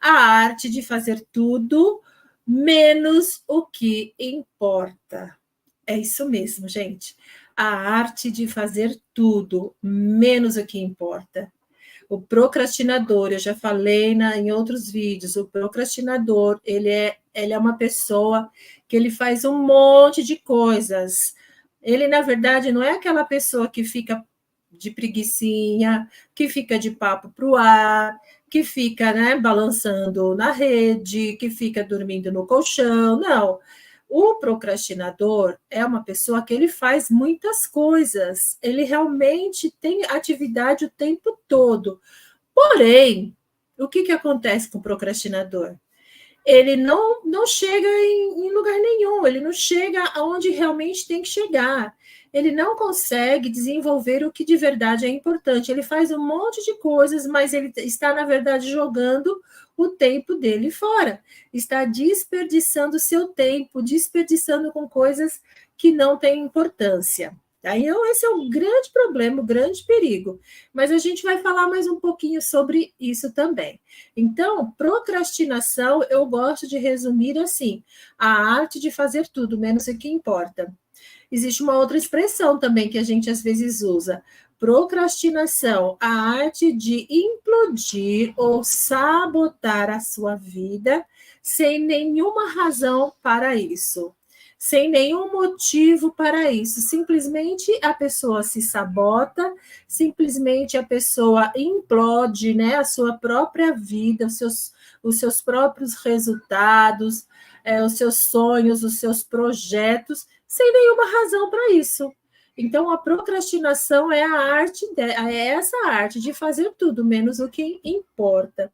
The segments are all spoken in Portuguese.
A arte de fazer tudo menos o que importa. É isso mesmo, gente. A arte de fazer tudo menos o que importa. O procrastinador, eu já falei em outros vídeos, o procrastinador, ele é uma pessoa que ele faz um monte de coisas. Ele, na verdade, não é aquela pessoa que fica de preguicinha, que fica de papo para o ar, que fica, né, balançando na rede, que fica dormindo no colchão. Não. O procrastinador é uma pessoa que ele faz muitas coisas, ele realmente tem atividade o tempo todo. Porém, o que acontece com o procrastinador? Ele não chega em lugar nenhum, ele não chega aonde realmente tem que chegar. Ele não consegue desenvolver o que de verdade é importante. Ele faz um monte de coisas, mas ele está, na verdade, jogando o tempo dele fora. Está desperdiçando seu tempo, desperdiçando com coisas que não têm importância. Então, esse é o grande problema, o grande perigo. Mas a gente vai falar mais um pouquinho sobre isso também. Então, procrastinação, eu gosto de resumir assim: a arte de fazer tudo, menos o que importa. Existe uma outra expressão também que a gente às vezes usa. Procrastinação, a arte de implodir ou sabotar a sua vida sem nenhuma razão para isso, sem nenhum motivo para isso. Simplesmente a pessoa se sabota, simplesmente a pessoa implode, né, a sua própria vida, os seus próprios resultados, os seus sonhos, os seus projetos, sem nenhuma razão para isso. Então, a procrastinação é a arte, é essa arte de fazer tudo, menos o que importa.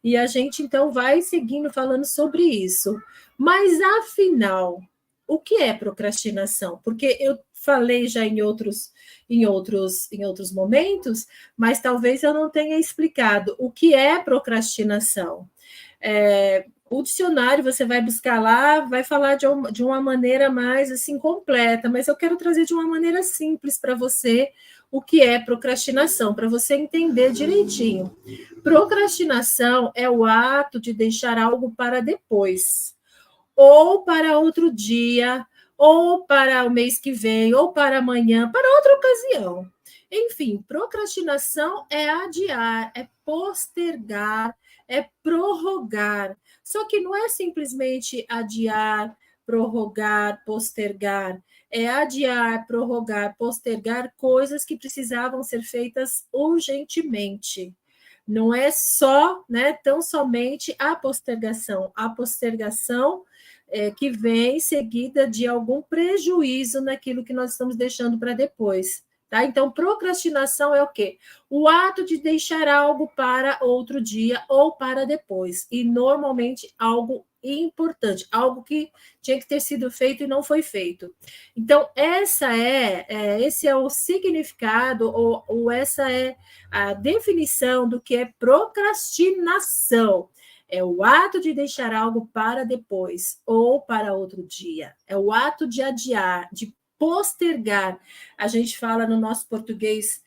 E a gente, então, vai seguindo falando sobre isso. Mas, afinal, o que é procrastinação? Porque eu falei já em outros momentos, mas talvez eu não tenha explicado o que é procrastinação. O dicionário você vai buscar lá, vai falar de uma maneira mais assim completa, mas eu quero trazer de uma maneira simples para você o que é procrastinação, para você entender direitinho. Procrastinação é o ato de deixar algo para depois, ou para outro dia, ou para o mês que vem, ou para amanhã, para outra ocasião. Enfim, procrastinação é adiar, é postergar, é prorrogar. Só que não é simplesmente adiar, prorrogar, postergar. É adiar, prorrogar, postergar coisas que precisavam ser feitas urgentemente. Não é só, né, tão somente a postergação. A postergação que vem seguida de algum prejuízo naquilo que nós estamos deixando para depois. Tá? Então, procrastinação é o quê? O ato de deixar algo para outro dia ou para depois. E, normalmente, algo importante, algo que tinha que ter sido feito e não foi feito. Então, esse é o significado, ou essa é a definição do que é procrastinação. É o ato de deixar algo para depois ou para outro dia. É o ato de adiar, de postergar. A gente fala no nosso português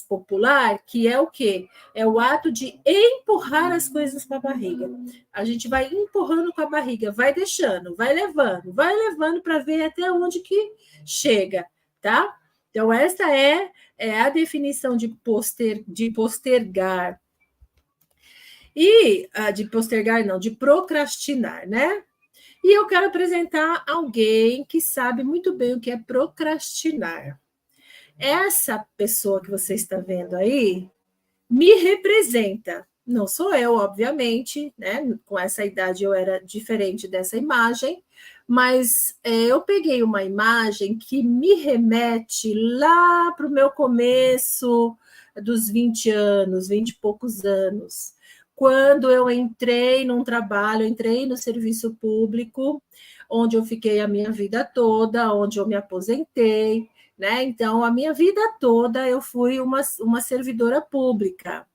popular, que é o quê? É o ato de empurrar as coisas com a barriga. A gente vai empurrando com a barriga, vai deixando, vai levando para ver até onde que chega, tá? Então, essa é a definição de postergar. E de postergar, não, de procrastinar, né? E eu quero apresentar alguém que sabe muito bem o que é procrastinar. Essa pessoa que você está vendo aí me representa. Não sou eu, obviamente, né? Com essa idade eu era diferente dessa imagem, mas eu peguei uma imagem que me remete lá para o meu começo dos 20 anos, 20 e poucos anos, quando eu entrei num trabalho, entrei no serviço público, onde eu fiquei a minha vida toda, onde eu me aposentei, né? Então, a minha vida toda eu fui uma servidora pública.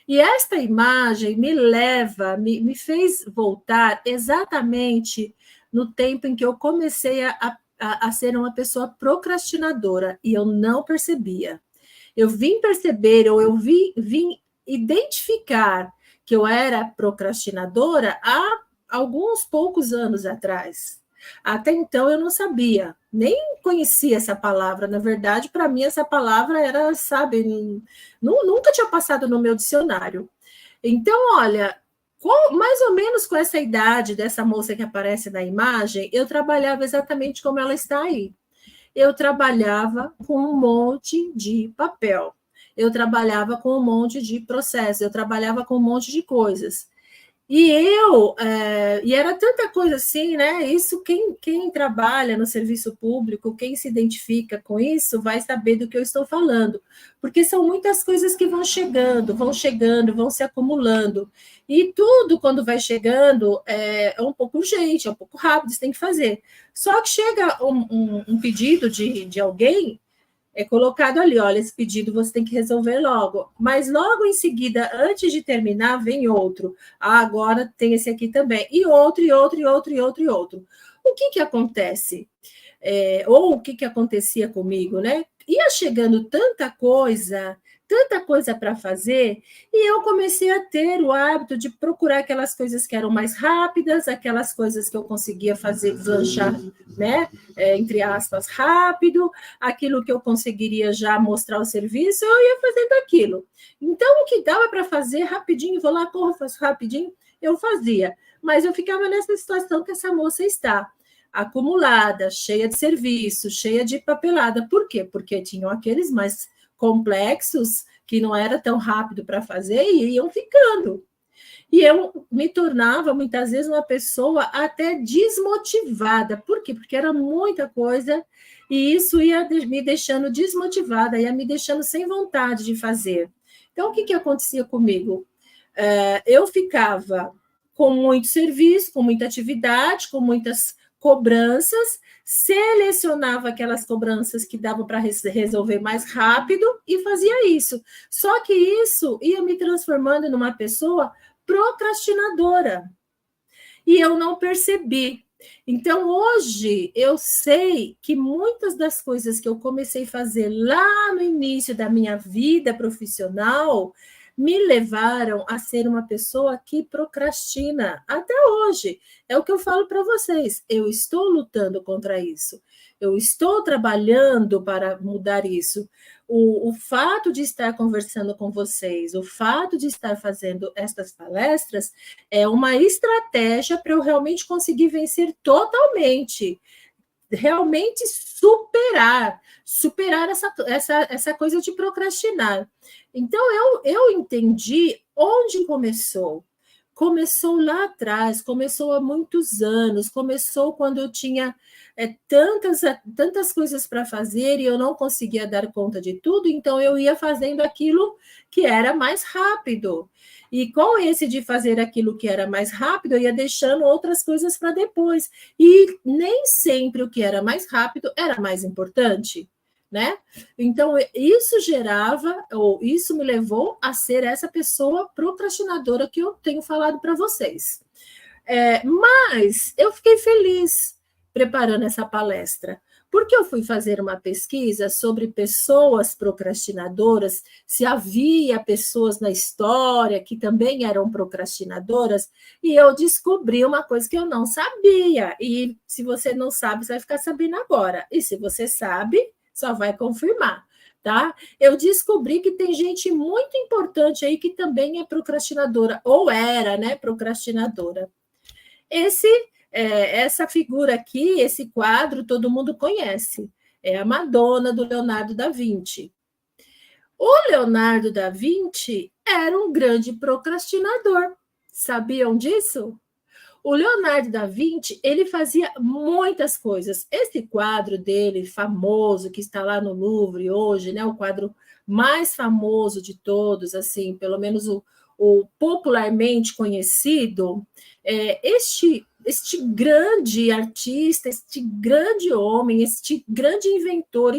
E esta imagem me fez voltar exatamente no tempo em que eu comecei a ser uma pessoa procrastinadora, e eu não percebia. Eu vim perceber, ou eu vim identificar que eu era procrastinadora há alguns poucos anos atrás. Até então eu não sabia, nem conhecia essa palavra. Na verdade, para mim, essa palavra era, sabe, nunca tinha passado no meu dicionário. Então, olha, mais ou menos com essa idade dessa moça que aparece na imagem, eu trabalhava exatamente como ela está aí. Eu trabalhava com um monte de papel, eu trabalhava com um monte de processo, eu trabalhava com um monte de coisas. E era tanta coisa assim, né? Isso, quem trabalha no serviço público, quem se identifica com isso, vai saber do que eu estou falando, porque são muitas coisas que vão chegando, vão se acumulando, e tudo, quando vai chegando, é um pouco urgente, é um pouco rápido, você tem que fazer. Só que chega um pedido de alguém, é colocado ali, olha, esse pedido você tem que resolver logo. Mas logo em seguida, antes de terminar, vem outro. Ah, agora tem esse aqui também. E outro, e outro, e outro, e outro, e outro. O que acontece? Ou o que acontecia comigo, né? Ia chegando tanta coisa para fazer, e eu comecei a ter o hábito de procurar aquelas coisas que eram mais rápidas, aquelas coisas que eu conseguia fazer deslanchar, né? Entre aspas, rápido, aquilo que eu conseguiria já mostrar o serviço, eu ia fazendo aquilo. Então, o que dava para fazer rapidinho, vou lá, corro, faço rapidinho, eu fazia. Mas eu ficava nessa situação que essa moça está, acumulada, cheia de serviço, cheia de papelada. Por quê? Porque tinham aqueles mais complexos que não era tão rápido para fazer e iam ficando. E eu me tornava, muitas vezes, uma pessoa até desmotivada. Por quê? Porque era muita coisa e isso ia me deixando desmotivada, ia me deixando sem vontade de fazer. Então, o que acontecia comigo? Eu ficava com muito serviço, com muita atividade, com muitas cobranças, selecionava aquelas cobranças que davam para resolver mais rápido e fazia isso. Só que isso ia me transformando numa pessoa procrastinadora. E eu não percebi. Então, hoje, eu sei que muitas das coisas que eu comecei a fazer lá no início da minha vida profissional me levaram a ser uma pessoa que procrastina até hoje. É o que eu falo para vocês. Eu estou lutando contra isso. Eu estou trabalhando para mudar isso. O fato de estar conversando com vocês, o fato de estar fazendo estas palestras, é uma estratégia para eu realmente conseguir vencer totalmente, realmente superar essa coisa de procrastinar. Então, eu entendi onde começou. Começou lá atrás, começou há muitos anos, começou quando eu tinha tantas coisas para fazer e eu não conseguia dar conta de tudo, então eu ia fazendo aquilo que era mais rápido. E com esse de fazer aquilo que era mais rápido, eu ia deixando outras coisas para depois. E nem sempre o que era mais rápido era mais importante, né? Então, isso gerava, ou isso me levou a ser essa pessoa procrastinadora que eu tenho falado para vocês. Mas eu fiquei feliz preparando essa palestra, porque eu fui fazer uma pesquisa sobre pessoas procrastinadoras, se havia pessoas na história que também eram procrastinadoras, e eu descobri uma coisa que eu não sabia. E se você não sabe, você vai ficar sabendo agora. E se você sabe, só vai confirmar, tá? Eu descobri que tem gente muito importante aí que também é procrastinadora, ou era, né, procrastinadora. Essa figura aqui, esse quadro, todo mundo conhece. É a Madonna, do Leonardo da Vinci. O Leonardo da Vinci era um grande procrastinador. Sabiam disso? O Leonardo da Vinci, ele fazia muitas coisas. Esse quadro dele, famoso, que está lá no Louvre hoje, né, o quadro mais famoso de todos, assim, pelo menos o popularmente conhecido, este grande artista, este grande homem, este grande inventor,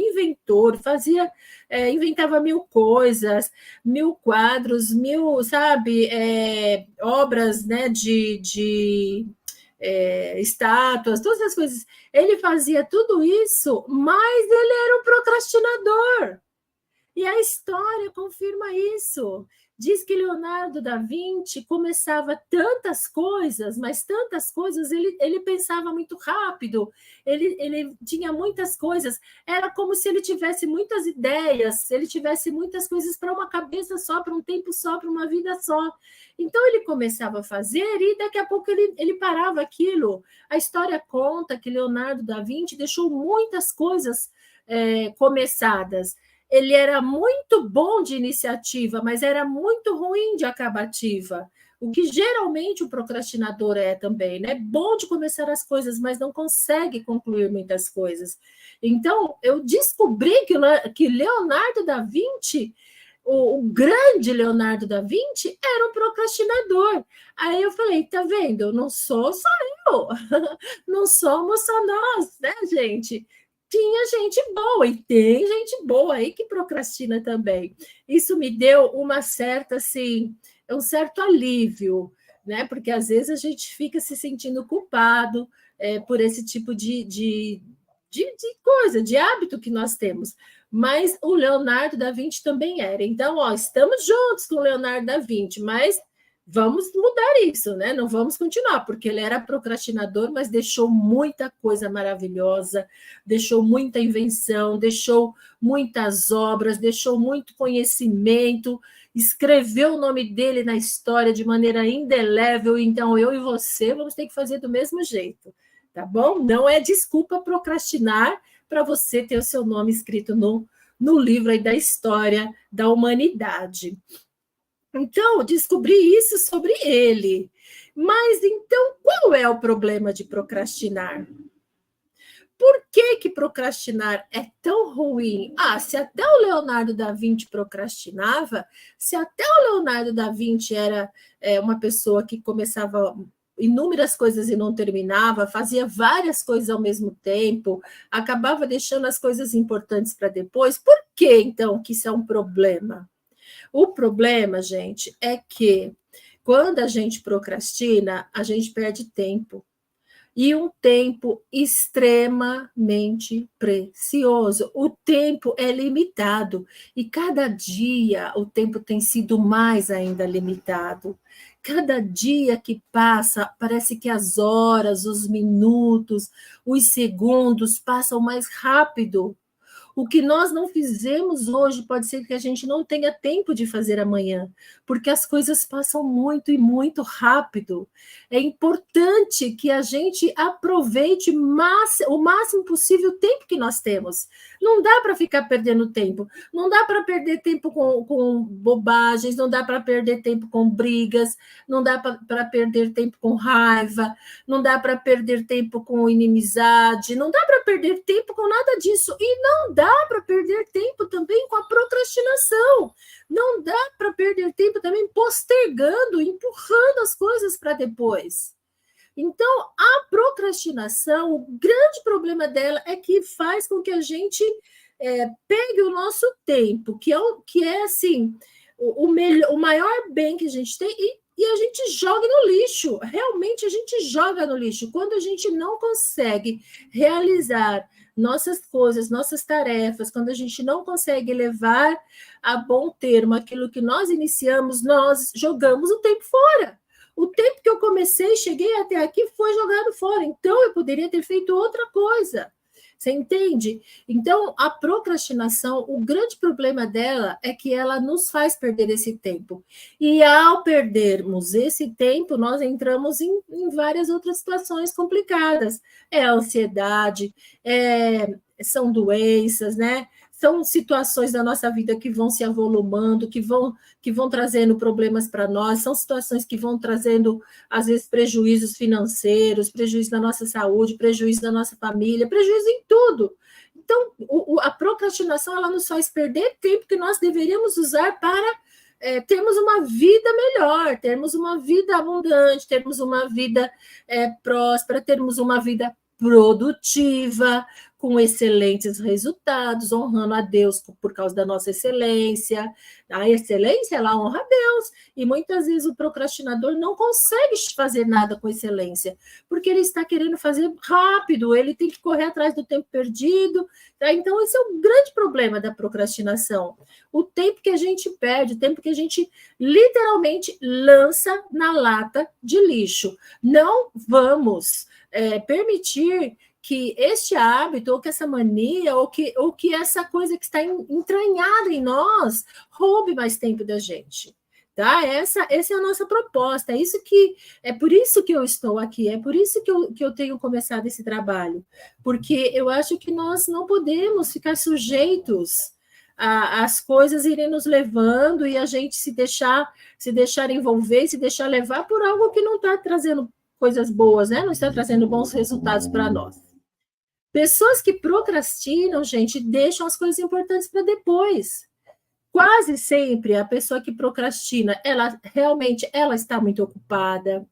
inventava mil coisas, mil quadros, sabe, obras, né, de estátuas, todas as coisas. Ele fazia tudo isso, mas ele era um procrastinador. E a história confirma isso. Diz que Leonardo da Vinci começava tantas coisas, mas tantas coisas, ele pensava muito rápido, ele tinha muitas coisas, era como se ele tivesse muitas ideias, ele tivesse muitas coisas para uma cabeça só, para um tempo só, para uma vida só. Então ele começava a fazer e daqui a pouco ele parava aquilo. A história conta que Leonardo da Vinci deixou muitas coisas começadas. Ele era muito bom de iniciativa, mas era muito ruim de acabativa. O que geralmente o procrastinador é também, né? Bom de começar as coisas, mas não consegue concluir muitas coisas. Então, eu descobri que Leonardo da Vinci, o grande Leonardo da Vinci, era um procrastinador. Aí eu falei, tá vendo? Não sou só eu, não somos só nós, né, gente? Tinha gente boa e tem gente boa aí que procrastina também. Isso me deu uma certa, assim, um certo alívio, né? Porque às vezes a gente fica se sentindo culpado por esse tipo de coisa, de hábito que nós temos. Mas o Leonardo da Vinci também era. Então, ó, estamos juntos com o Leonardo da Vinci, mas vamos mudar isso, né? Não vamos continuar, porque ele era procrastinador, mas deixou muita coisa maravilhosa, deixou muita invenção, deixou muitas obras, deixou muito conhecimento, escreveu o nome dele na história de maneira indelével. Então, eu e você vamos ter que fazer do mesmo jeito, tá bom? Não é desculpa procrastinar para você ter o seu nome escrito no livro aí da história da humanidade. Então, descobri isso sobre ele. Mas então, qual é o problema de procrastinar? Por que procrastinar é tão ruim? Ah, se até o Leonardo da Vinci procrastinava, se até o Leonardo da Vinci era uma pessoa que começava inúmeras coisas e não terminava, fazia várias coisas ao mesmo tempo, acabava deixando as coisas importantes para depois, por que então que isso é um problema? O problema, gente, é que quando a gente procrastina, a gente perde tempo. E um tempo extremamente precioso. O tempo é limitado e cada dia o tempo tem sido mais ainda limitado. Cada dia que passa, parece que as horas, os minutos, os segundos passam mais rápido. O que nós não fizemos hoje pode ser que a gente não tenha tempo de fazer amanhã, porque as coisas passam muito e muito rápido. É importante que a gente aproveite o máximo possível o tempo que nós temos. Não dá para ficar perdendo tempo. Não dá para perder tempo com bobagens, não dá para perder tempo com brigas, não dá para perder tempo com raiva, não dá para perder tempo com inimizade, não dá para perder tempo com nada disso. E não dá para perder tempo também com a procrastinação. Não dá para perder tempo também postergando, empurrando as coisas para depois. Então, a procrastinação, o grande problema dela é que faz com que a gente pegue o nosso tempo, que é assim, o maior bem que a gente tem, e a gente joga no lixo. Realmente a gente joga no lixo. Quando a gente não consegue realizar nossas coisas, nossas tarefas, quando a gente não consegue levar a bom termo aquilo que nós iniciamos, nós jogamos o tempo fora. O tempo que eu comecei, cheguei até aqui, foi jogado fora. Então, eu poderia ter feito outra coisa. Você entende? Então, a procrastinação, o grande problema dela é que ela nos faz perder esse tempo. E ao perdermos esse tempo, nós entramos em várias outras situações complicadas. É a ansiedade, são doenças, né? São situações da nossa vida que vão se avolumando, que vão trazendo problemas para nós, são situações que vão trazendo, às vezes, prejuízos financeiros, prejuízo na nossa saúde, prejuízo na nossa família, prejuízo em tudo. Então, a procrastinação, ela nos faz perder tempo que nós deveríamos usar para termos uma vida melhor, termos uma vida abundante, termos uma vida próspera, termos uma vida produtiva, com excelentes resultados, honrando a Deus por causa da nossa excelência. A excelência, ela honra a Deus. E muitas vezes o procrastinador não consegue fazer nada com excelência, porque ele está querendo fazer rápido, ele tem que correr atrás do tempo perdido. Tá? Então, esse é o grande problema da procrastinação. O tempo que a gente perde, o tempo que a gente literalmente lança na lata de lixo. Não vamos permitir que este hábito, ou que essa mania, ou que essa coisa que está entranhada em nós, roube mais tempo da gente. Tá? Essa é a nossa proposta, é por isso que eu estou aqui, é por isso que eu tenho começado esse trabalho, porque eu acho que nós não podemos ficar sujeitos às coisas irem nos levando e a gente se deixar envolver, se deixar levar por algo que não está trazendo coisas boas, né? Não está trazendo bons resultados para nós. Pessoas que procrastinam, gente, deixam as coisas importantes para depois. Quase sempre a pessoa que procrastina, ela realmente está muito ocupada,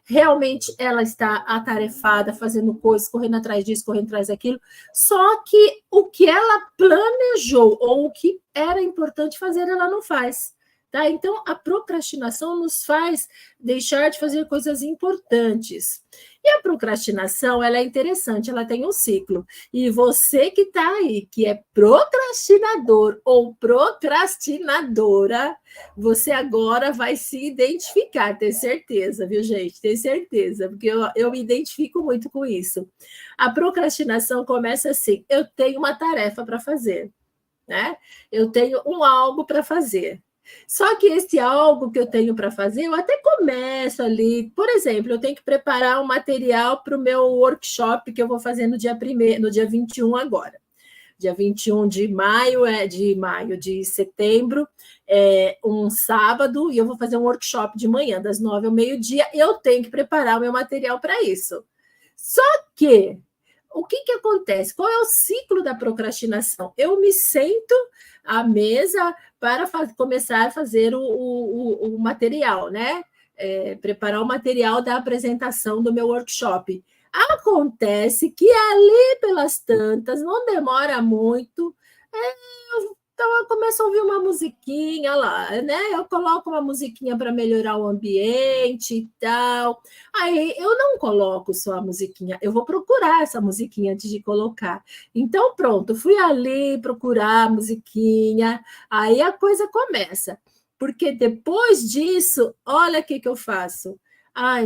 realmente ela está atarefada, fazendo coisas, correndo atrás disso, correndo atrás daquilo, só que o que ela planejou ou o que era importante fazer, ela não faz. Tá? Então, a procrastinação nos faz deixar de fazer coisas importantes. E a procrastinação, ela é interessante, ela tem um ciclo. E você que está aí, que é procrastinador ou procrastinadora, você agora vai se identificar, ter certeza, viu, gente? Ter certeza, porque eu me identifico muito com isso. A procrastinação começa assim: eu tenho uma tarefa para fazer, né? Eu tenho algo para fazer. Só que esse algo que eu tenho para fazer, eu até começo ali. Por exemplo, eu tenho que preparar um material para o meu workshop que eu vou fazer no dia 21 agora. Dia 21 de de setembro, um sábado, e eu vou fazer um workshop de manhã, das 9 ao meio-dia. Eu tenho que preparar o meu material para isso. Só que o que acontece? Qual é o ciclo da procrastinação? Eu me sento à mesa para começar a fazer o material, né? Preparar o material da apresentação do meu workshop. Acontece que ali pelas tantas, não demora muito, então eu começo a ouvir uma musiquinha lá, né? Eu coloco uma musiquinha para melhorar o ambiente e tal. Aí eu não coloco só a musiquinha, eu vou procurar essa musiquinha antes de colocar. Então, pronto, fui ali procurar a musiquinha, aí a coisa começa. Porque depois disso, olha o que eu faço.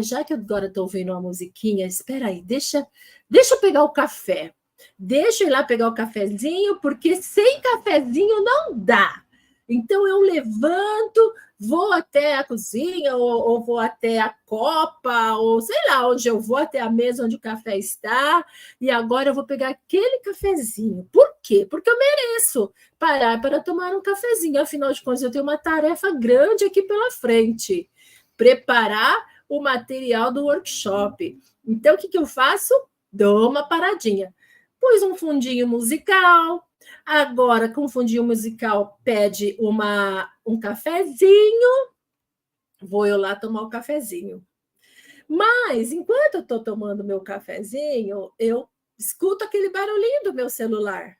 Já que agora estou ouvindo uma musiquinha, espera aí, deixa eu pegar o café. Deixa eu ir lá pegar o cafezinho, porque sem cafezinho não dá. Então, eu levanto, vou até a cozinha, ou vou até a copa, ou sei lá, onde eu vou, até a mesa onde o café está, e agora eu vou pegar aquele cafezinho. Por quê? Porque eu mereço parar para tomar um cafezinho. Afinal de contas, eu tenho uma tarefa grande aqui pela frente. Preparar o material do workshop. Então, o que eu faço? Dou uma paradinha. Pus um fundinho musical. Agora, com o fundinho musical, pede um cafezinho. Vou eu lá tomar o cafezinho. Mas, enquanto eu estou tomando meu cafezinho, eu escuto aquele barulhinho do meu celular.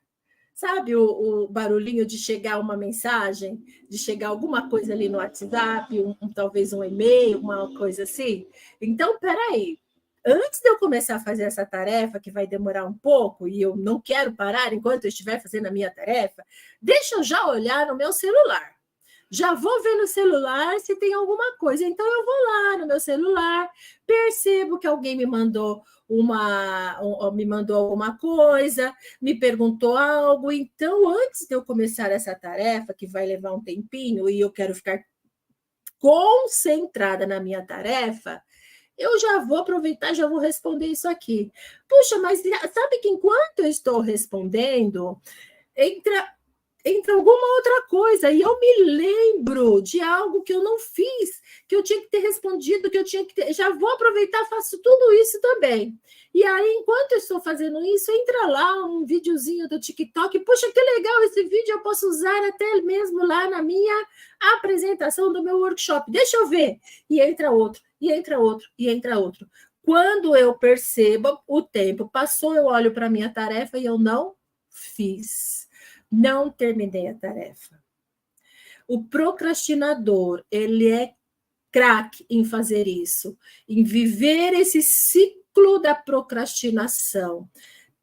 Sabe o barulhinho de chegar uma mensagem, de chegar alguma coisa ali no WhatsApp, talvez um e-mail, uma coisa assim? Então, peraí. Antes de eu começar a fazer essa tarefa, que vai demorar um pouco, e eu não quero parar enquanto eu estiver fazendo a minha tarefa, deixa eu já olhar no meu celular. Já vou ver no celular se tem alguma coisa. Então, eu vou lá no meu celular, percebo que alguém me mandou alguma coisa, me perguntou algo. Então, antes de eu começar essa tarefa, que vai levar um tempinho, e eu quero ficar concentrada na minha tarefa, eu já vou aproveitar, já vou responder isso aqui. Puxa, mas sabe que enquanto eu estou respondendo, entra alguma outra coisa, e eu me lembro de algo que eu não fiz, que eu tinha que ter respondido, que eu tinha que ter... Já vou aproveitar, faço tudo isso também. E aí, enquanto eu estou fazendo isso, entra lá um videozinho do TikTok. Puxa, que legal esse vídeo, eu posso usar até mesmo lá na minha apresentação do meu workshop. Deixa eu ver. E entra outro, e entra outro, e entra outro. Quando eu percebo, o tempo passou, eu olho para a minha tarefa e eu não fiz. Não terminei a tarefa. O procrastinador, ele é craque em fazer isso, em viver esse ciclo da procrastinação.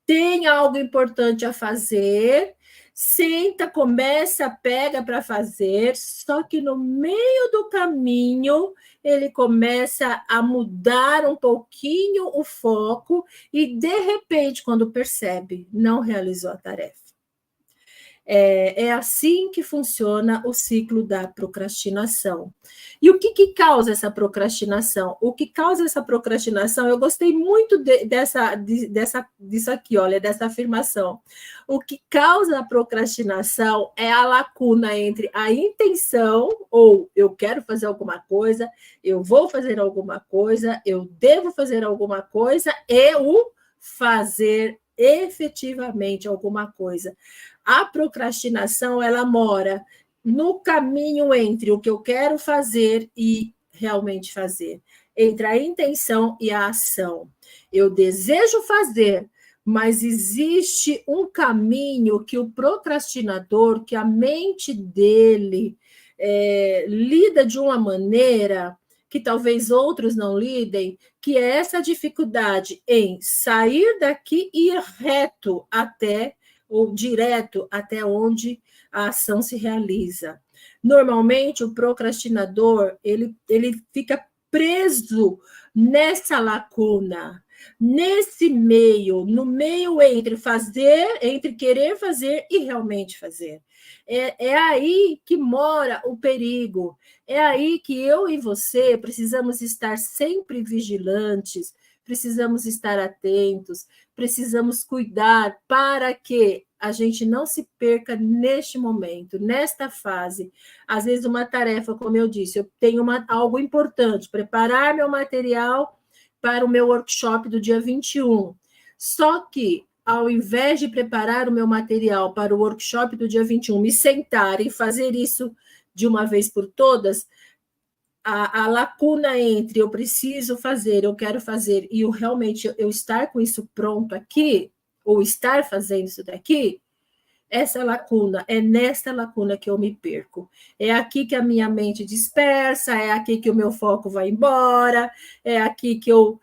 Tem algo importante a fazer, senta, começa, pega para fazer, só que no meio do caminho ele começa a mudar um pouquinho o foco e, de repente, quando percebe, não realizou a tarefa. É assim que funciona o ciclo da procrastinação. E o que causa essa procrastinação? O que causa essa procrastinação, eu gostei muito disso aqui, olha, dessa afirmação. O que causa a procrastinação é a lacuna entre a intenção, ou eu quero fazer alguma coisa, eu vou fazer alguma coisa, eu devo fazer alguma coisa, e o fazer efetivamente alguma coisa. A procrastinação, ela mora no caminho entre o que eu quero fazer e realmente fazer, entre a intenção e a ação. Eu desejo fazer, mas existe um caminho que o procrastinador, que a mente dele lida de uma maneira que talvez outros não lidem, que é essa dificuldade em sair daqui e ir reto até ou direto até onde a ação se realiza. Normalmente, o procrastinador, ele fica preso nessa lacuna, nesse meio, no meio entre fazer, entre querer fazer e realmente fazer. É aí que mora o perigo, é aí que eu e você precisamos estar sempre vigilantes, precisamos estar atentos, precisamos cuidar para que a gente não se perca neste momento, nesta fase. Às vezes, uma tarefa, como eu disse, eu tenho algo importante, preparar meu material para o meu workshop do dia 21. Só que, ao invés de preparar o meu material para o workshop do dia 21, me sentar e fazer isso de uma vez por todas, a lacuna entre eu preciso fazer, eu quero fazer, e realmente eu estar com isso pronto aqui, ou estar fazendo isso daqui, essa lacuna, é nesta lacuna que eu me perco. É aqui que a minha mente dispersa, é aqui que o meu foco vai embora, é aqui que eu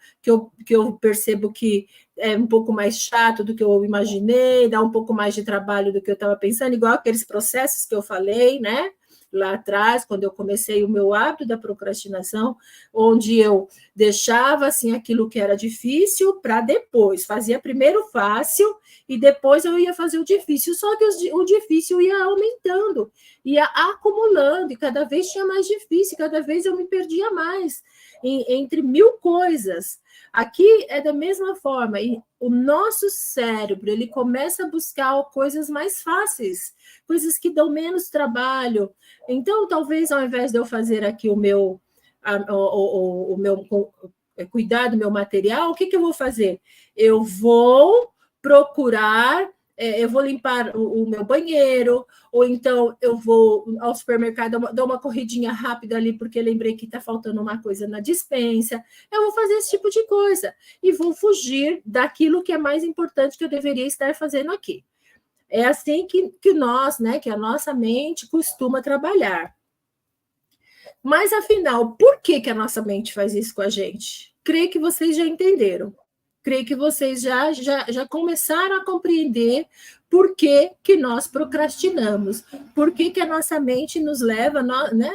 percebo que é um pouco mais chato do que eu imaginei, dá um pouco mais de trabalho do que eu estava pensando, igual aqueles processos que eu falei, né? Lá atrás, quando eu comecei o meu hábito da procrastinação, onde eu deixava assim aquilo que era difícil para depois, fazia primeiro fácil e depois eu ia fazer o difícil, só que o difícil ia aumentando, ia acumulando, e cada vez tinha mais difícil, cada vez eu me perdia mais, entre mil coisas. Aqui é da mesma forma, e o nosso cérebro, ele começa a buscar coisas mais fáceis, coisas que dão menos trabalho. Então, talvez, ao invés de eu fazer aqui o meu cuidar do meu material, o que eu vou fazer? Eu vou procurar, eu vou limpar o meu banheiro, ou então eu vou ao supermercado, dar uma corridinha rápida ali, porque lembrei que está faltando uma coisa na despensa. Eu vou fazer esse tipo de coisa e vou fugir daquilo que é mais importante que eu deveria estar fazendo aqui. É assim que nós, né, que a nossa mente costuma trabalhar. Mas, afinal, por que a nossa mente faz isso com a gente? Creio que vocês já entenderam. Creio que vocês já começaram a compreender por que nós procrastinamos, por que a nossa mente nos leva, né,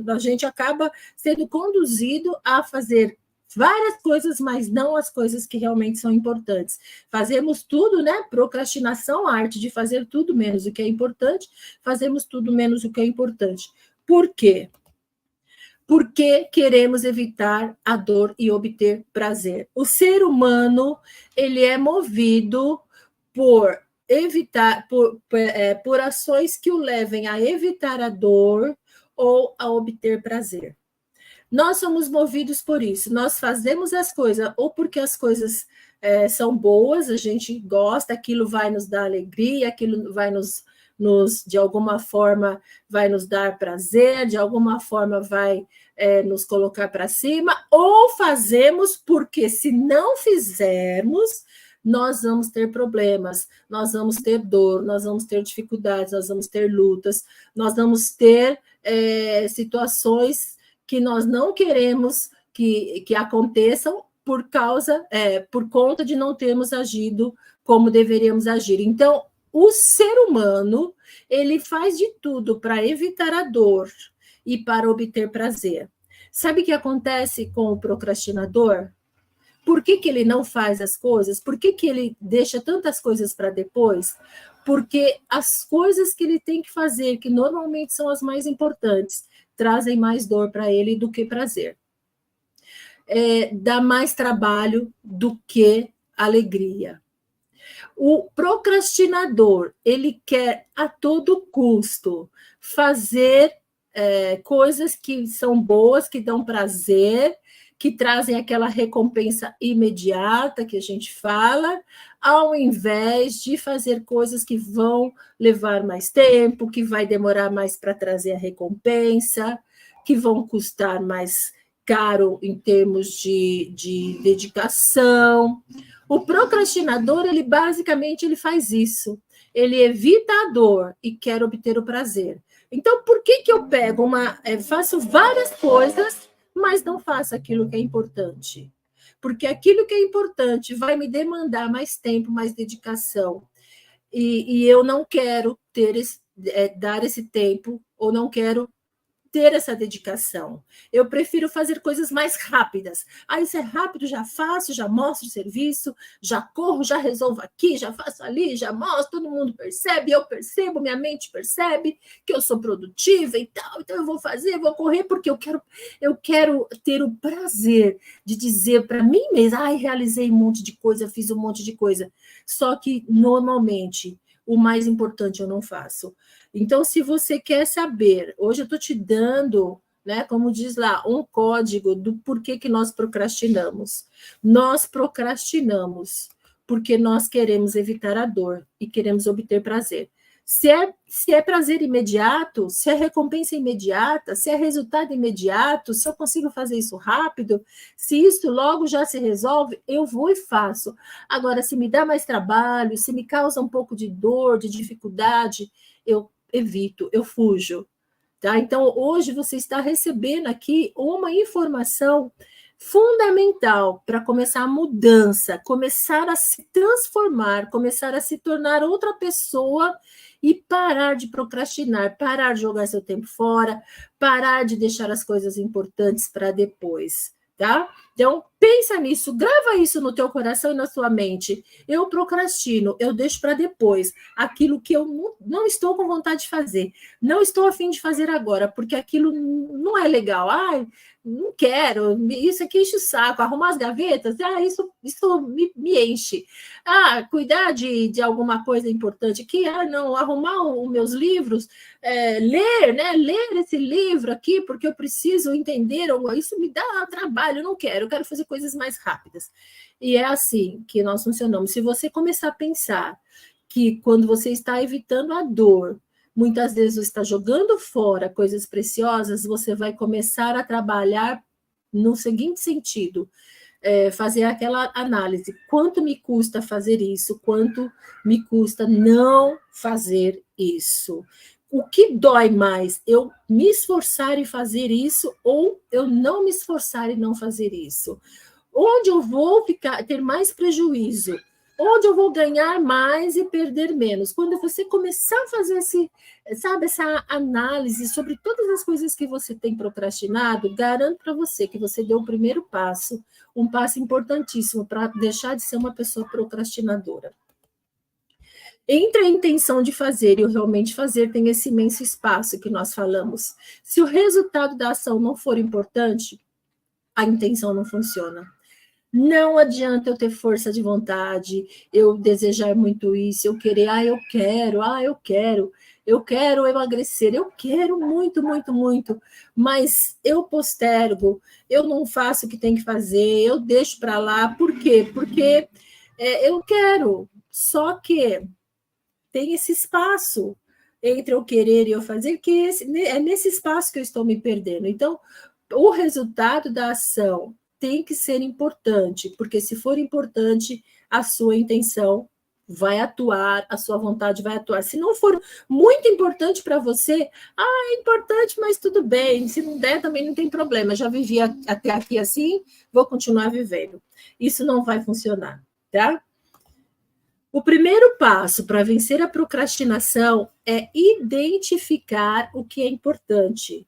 a gente acaba sendo conduzido a fazer várias coisas, mas não as coisas que realmente são importantes. Fazemos tudo, né? Procrastinação, a arte de fazer tudo menos o que é importante, fazemos tudo menos o que é importante. Por quê? Porque queremos evitar a dor e obter prazer. O ser humano, ele é movido por evitar, por ações que o levem a evitar a dor ou a obter prazer. Nós somos movidos por isso. Nós fazemos as coisas ou porque as coisas são boas, a gente gosta, aquilo vai nos dar alegria, aquilo vai de alguma forma, vai nos dar prazer, de alguma forma vai nos colocar para cima, ou fazemos porque, se não fizermos, nós vamos ter problemas, nós vamos ter dor, nós vamos ter dificuldades, nós vamos ter lutas, nós vamos ter situações que nós não queremos que aconteçam por conta de não termos agido como deveríamos agir. Então, o ser humano, ele faz de tudo para evitar a dor e para obter prazer. Sabe o que acontece com o procrastinador? Por que ele não faz as coisas? Por que ele deixa tantas coisas para depois? Porque as coisas que ele tem que fazer, que normalmente são as mais importantes, trazem mais dor para ele do que prazer. Dá mais trabalho do que alegria. O procrastinador, ele quer a todo custo fazer coisas que são boas, que dão prazer, que trazem aquela recompensa imediata que a gente fala, ao invés de fazer coisas que vão levar mais tempo, que vai demorar mais para trazer a recompensa, que vão custar mais caro em termos de dedicação. O procrastinador, ele basicamente ele faz isso. Ele evita a dor e quer obter o prazer. Então, por que eu pego faço várias coisas, mas não faço aquilo que é importante? Porque aquilo que é importante vai me demandar mais tempo, mais dedicação. E eu não quero dar esse tempo, ou não quero ter essa dedicação. Eu prefiro fazer coisas mais rápidas. Isso é rápido, já faço, já mostro o serviço, já corro, já resolvo aqui, já faço ali, já mostro, todo mundo percebe, eu percebo, minha mente percebe que eu sou produtiva e tal, então eu vou fazer, vou correr, porque eu quero ter o prazer de dizer para mim mesma, realizei um monte de coisa, fiz um monte de coisa. Só que, normalmente, o mais importante eu não faço. Então, se você quer saber, hoje eu estou te dando, como diz lá, um código do porquê que nós procrastinamos. Nós procrastinamos porque nós queremos evitar a dor e queremos obter prazer. Se é prazer imediato, se é recompensa imediata, se é resultado imediato, se eu consigo fazer isso rápido, se isso logo já se resolve, eu vou e faço. Agora, se me dá mais trabalho, se me causa um pouco de dor, de dificuldade, eu evito, eu fujo. Tá? Então, hoje você está recebendo aqui uma informação fundamental para começar a mudança, começar a se transformar, começar a se tornar outra pessoa e parar de procrastinar, parar de jogar seu tempo fora, parar de deixar as coisas importantes para depois, tá? Então, pensa nisso, grava isso no teu coração e na sua mente. Eu procrastino, eu deixo para depois aquilo que eu não estou com vontade de fazer, não estou a fim de fazer agora, porque aquilo não é legal. Não quero, isso aqui enche o saco, arrumar as gavetas, isso me enche. Cuidar de alguma coisa importante aqui, não, arrumar os meus livros, ler, né? Ler esse livro aqui, porque eu preciso entender, isso me dá trabalho, eu não quero, eu quero fazer coisas mais rápidas. E é assim que nós funcionamos. Se você começar a pensar que quando você está evitando a dor, muitas vezes você está jogando fora coisas preciosas, você vai começar a trabalhar no seguinte sentido, fazer aquela análise, quanto me custa fazer isso, quanto me custa não fazer isso. O que dói mais, eu me esforçar em fazer isso ou eu não me esforçar em não fazer isso? Onde eu vou ter mais prejuízo? Onde eu vou ganhar mais e perder menos? Quando você começar a fazer essa análise sobre todas as coisas que você tem procrastinado, garanto para você que você deu o primeiro passo, um passo importantíssimo para deixar de ser uma pessoa procrastinadora. Entre a intenção de fazer e o realmente fazer, tem esse imenso espaço que nós falamos. Se o resultado da ação não for importante, a intenção não funciona. Não adianta eu ter força de vontade, eu desejar muito isso, eu querer, eu quero emagrecer, eu quero muito, muito, muito, mas eu postergo, eu não faço o que tem que fazer, eu deixo para lá, por quê? Porque eu quero, só que tem esse espaço entre eu querer e eu fazer, que é nesse espaço que eu estou me perdendo. Então, o resultado da ação tem que ser importante, porque se for importante, a sua intenção vai atuar, a sua vontade vai atuar. Se não for muito importante para você, é importante, mas tudo bem. Se não der, também não tem problema. Já vivi até aqui assim, vou continuar vivendo. Isso não vai funcionar, tá? O primeiro passo para vencer a procrastinação é identificar o que é importante.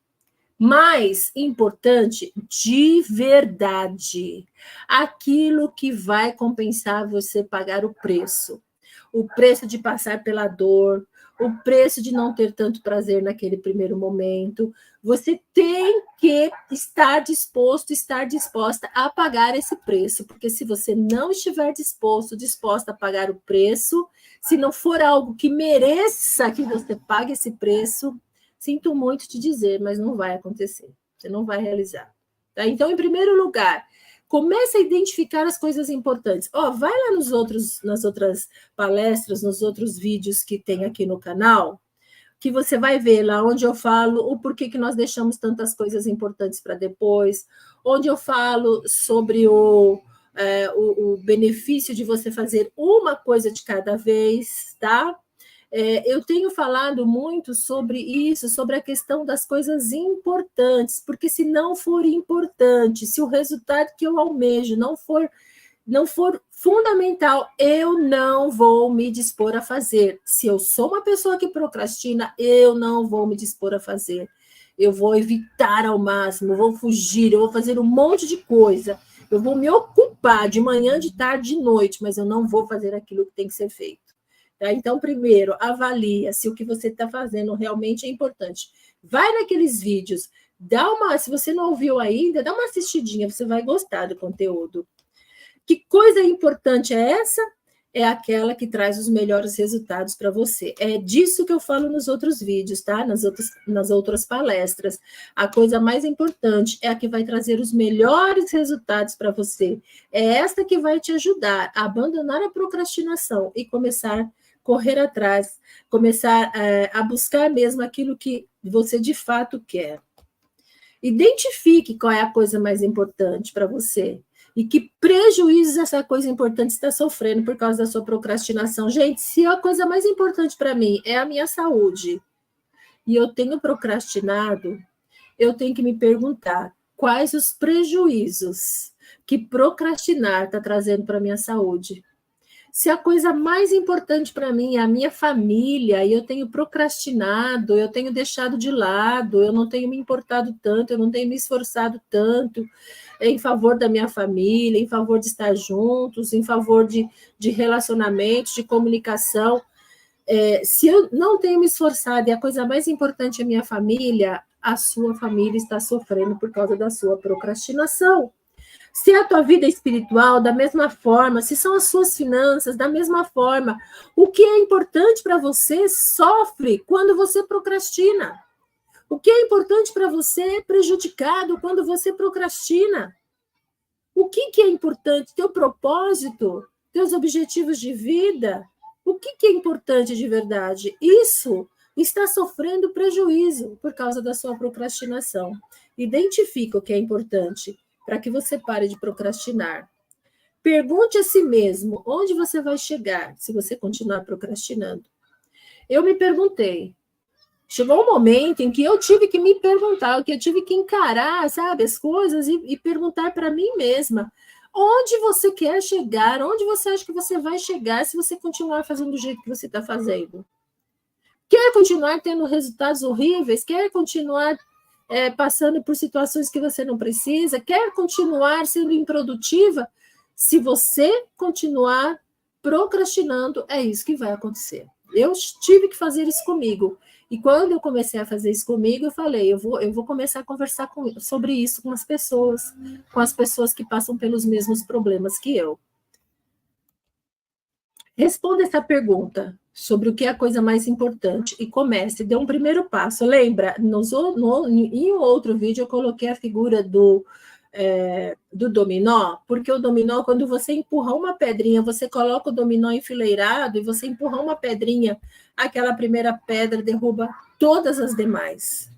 Mais importante, de verdade, aquilo que vai compensar você pagar o preço de passar pela dor, o preço de não ter tanto prazer naquele primeiro momento. Você tem que estar disposto, estar disposta a pagar esse preço, porque se você não estiver disposta a pagar o preço, se não for algo que mereça que você pague esse preço, sinto muito te dizer, mas não vai acontecer. Você não vai realizar. Tá? Então, em primeiro lugar, comece a identificar as coisas importantes. Vai lá nas outras palestras, nos outros vídeos que tem aqui no canal, que você vai ver lá onde eu falo o porquê que nós deixamos tantas coisas importantes para depois, onde eu falo sobre o benefício de você fazer uma coisa de cada vez, tá? Eu tenho falado muito sobre isso, sobre a questão das coisas importantes, porque se não for importante, se o resultado que eu almejo não for fundamental, eu não vou me dispor a fazer. Se eu sou uma pessoa que procrastina, eu não vou me dispor a fazer. Eu vou evitar ao máximo, vou fugir, eu vou fazer um monte de coisa. Eu vou me ocupar de manhã, de tarde, de noite, mas eu não vou fazer aquilo que tem que ser feito. Tá? Então, primeiro, avalia se o que você está fazendo realmente é importante. Vai naqueles vídeos, se você não ouviu ainda, dá uma assistidinha, você vai gostar do conteúdo. Que coisa importante é essa? É aquela que traz os melhores resultados para você. É disso que eu falo nos outros vídeos, tá? Nas outras palestras. A coisa mais importante é a que vai trazer os melhores resultados para você. É esta que vai te ajudar a abandonar a procrastinação e começar a correr atrás, começar a buscar mesmo aquilo que você de fato quer. Identifique qual é a coisa mais importante para você. E que prejuízos essa coisa importante está sofrendo por causa da sua procrastinação. Gente, se a coisa mais importante para mim é a minha saúde e eu tenho procrastinado, eu tenho que me perguntar quais os prejuízos que procrastinar está trazendo para a minha saúde. Se a coisa mais importante para mim é a minha família e eu tenho procrastinado, eu tenho deixado de lado, eu não tenho me importado tanto, eu não tenho me esforçado tanto em favor da minha família, em favor de estar juntos, em favor de relacionamentos, de comunicação. Se eu não tenho me esforçado e a coisa mais importante é a minha família, a sua família está sofrendo por causa da sua procrastinação. Se é a tua vida espiritual, da mesma forma, se são as suas finanças, da mesma forma, o que é importante para você sofre quando você procrastina. O que é importante para você é prejudicado quando você procrastina. O que é importante? Teu propósito, teus objetivos de vida, o que é importante de verdade? Isso está sofrendo prejuízo por causa da sua procrastinação. Identifica o que é importante para que você pare de procrastinar. Pergunte a si mesmo onde você vai chegar se você continuar procrastinando. Eu me perguntei. Chegou um momento em que eu tive que me perguntar, que eu tive que encarar, sabe, as coisas e perguntar para mim mesma onde você quer chegar, onde você acha que você vai chegar se você continuar fazendo do jeito que você está fazendo. Quer continuar tendo resultados horríveis? Quer continuar passando por situações que você não precisa? Quer continuar sendo improdutiva? Se você continuar procrastinando, é isso que vai acontecer. Eu tive que fazer isso comigo. E quando eu comecei a fazer isso comigo, eu falei, eu vou começar a conversar sobre isso com as pessoas que passam pelos mesmos problemas que eu. Responda essa pergunta sobre o que é a coisa mais importante e comece, dê um primeiro passo. Lembra, em um outro vídeo eu coloquei a figura do dominó, porque o dominó, quando você empurra uma pedrinha, você coloca o dominó enfileirado e você empurra uma pedrinha, aquela primeira pedra derruba todas as demais.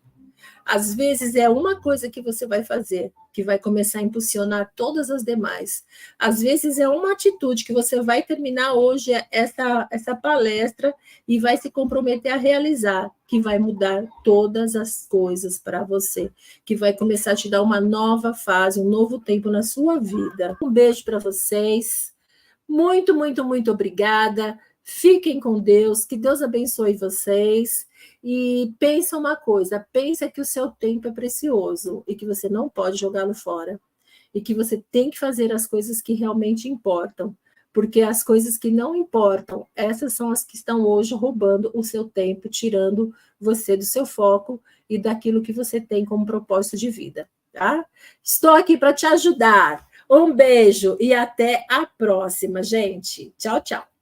Às vezes é uma coisa que você vai fazer que vai começar a impulsionar todas as demais. Às vezes é uma atitude que você vai terminar hoje essa palestra e vai se comprometer a realizar, que vai mudar todas as coisas para você, que vai começar a te dar uma nova fase, um novo tempo na sua vida. Um beijo para vocês. Muito, muito, muito obrigada. Fiquem com Deus, que Deus abençoe vocês. E pensa uma coisa, pensa que o seu tempo é precioso e que você não pode jogá-lo fora. E que você tem que fazer as coisas que realmente importam. Porque as coisas que não importam, essas são as que estão hoje roubando o seu tempo, tirando você do seu foco e daquilo que você tem como propósito de vida, tá? Estou aqui para te ajudar. Um beijo e até a próxima, gente. Tchau, tchau.